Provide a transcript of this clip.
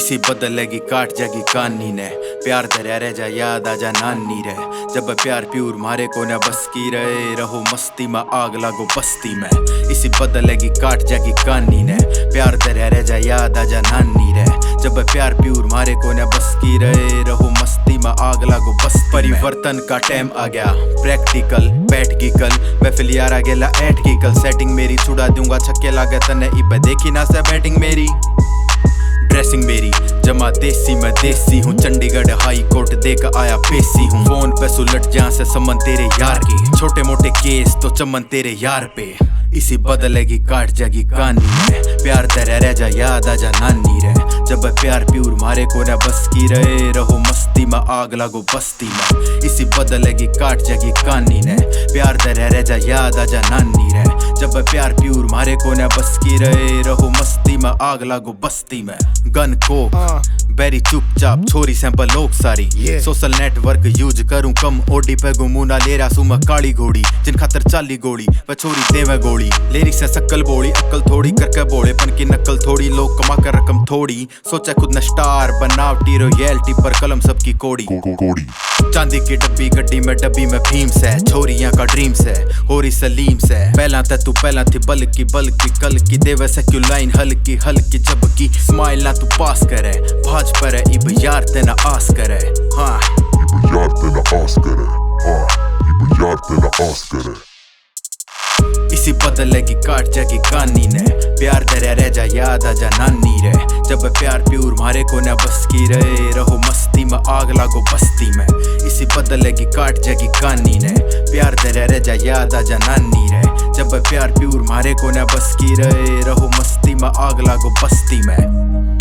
इसी बदलेगी काट जागी कानी ने प्यार दरिया रह जा याद आजा नानी रे जब प्यार प्यूर मारे को न बस की रहे रहो मस्ती में आग लागो बस्ती में। इसी बदलेगी काट जागी कानी ने प्यार दरिया रह जा याद आजा नानी रे जब प्यार प्यूर मारे को न बस की रहे रहो मस्ती में आग लागो बस। परिवर्तन का टाइम आ गया प्रैक्टिकल बैठ की कल महफिल यार आ गेला ऐठ की कल सेटिंग मेरी छुड़ा दूंगा छक्के लागे तने इब देखी ना से बैटिंग मेरी ड्रेसिंग मेरी जमा देसी मैं देसी हूँ चंडीगढ़ हाई कोर्ट देकर आया पेशी हूँ फोन पे सुलट जहाँ से समन तेरे यार की छोटे मोटे केस तो चमन तेरे यार पे। इसी बदलेगी काट जागी कानी में प्यार तेरा रह जा याद आजा नानी रे जब प्यार प्यूर मारे को न बस की रहे रहो मस्ती में आग लागो बस्ती में। इसी बदलेगी काट जागी कानी ने प्यार तेरा रह जा याद आजा नानी रे जब प्यार प्यूर मारे को न बस की रहे रहो मस्ती में आग लागो बस्ती में। गन कोक बेरी चुपचाप छोरी सैंपल लोग सारी सोशल नेटवर्क यूज करूं कम ओडी पे घुमूना लेरा सुमा काली घोड़ी जिन खातर चाली गोली व छोरी देवे गोली लेरी से सकल बोली अक्ल थोड़ी करके बोले पन की नकल थोड़ी लोग कमा कर रकम थोड़ी सोचा खुद न स्टार बनावटी रॉयल्टी पर कलम सबकी कोड़ी चांदी की डब्बी गड्डी में डब्बी में फीम से छोरियां का ड्रीम से होरी सलीम से पहला तू पहला थी बल की कल की देवे से क्यों लाइन हल्की जबकि स्माइल ना तू पास करे भाज पर इब यार तेना आस करे हाँ इब यार तेना आस करे हाँ इब यार तेना आस करे। इसी बदलेगी काट जागी कानी ने प्यार दरिया रह जा याद आजा नानी रे जब प्यार प्यूर मारे को न बस की रहे रहो मस्ती में आग लागो बस्ती में। इसी बदलेगी काट जागी कानी ने प्यार दरिया रह जा याद आजा नानी रे जब प्यार प्यूर मारे को न बस की रहे रहो मस्ती में आग लागो बस्ती में।